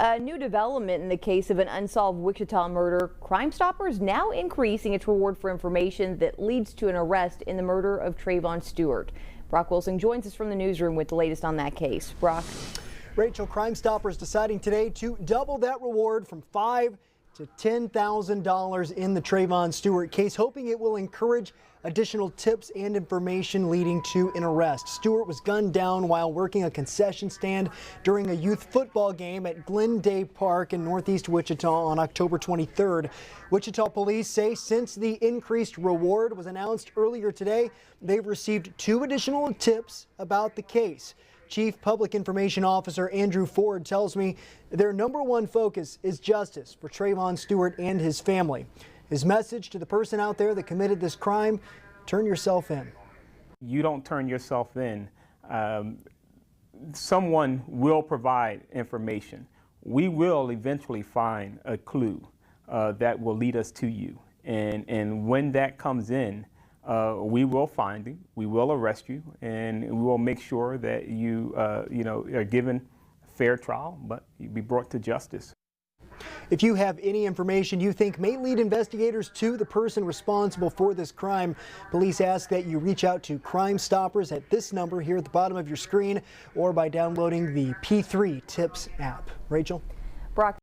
A new development in the case of an unsolved Wichita murder. Crime Stoppers now increasing its reward for information that leads to an arrest in the murder of Trayvon Stewart. Brock Wilson joins us from the newsroom with the latest on that case. Brock. Rachel, Crime Stoppers deciding today to double that reward from $5,000 to $10,000 in the Trayvon Stewart case, hoping it will encourage additional tips and information leading to an arrest. Stewart was gunned down while working a concession stand during a youth football game at Glen Dey Park in northeast Wichita on October 23rd. Wichita police say since the increased reward was announced earlier today, they've received 2 additional tips about the case. Chief Public Information Officer Andrew Ford tells me their #1 focus is justice for Trayvon Stewart and his family. His message to the person out there that committed this crime: turn yourself in. You don't turn yourself in. Someone will provide information. We will eventually find a clue that will lead us to you. And when that comes in, we will find you, we will arrest you, and we will make sure that you, are given fair trial, but you be brought to justice. If you have any information you think may lead investigators to the person responsible for this crime, police ask that you reach out to Crime Stoppers at this number here at the bottom of your screen or by downloading the P3 Tips app. Rachel? Brock.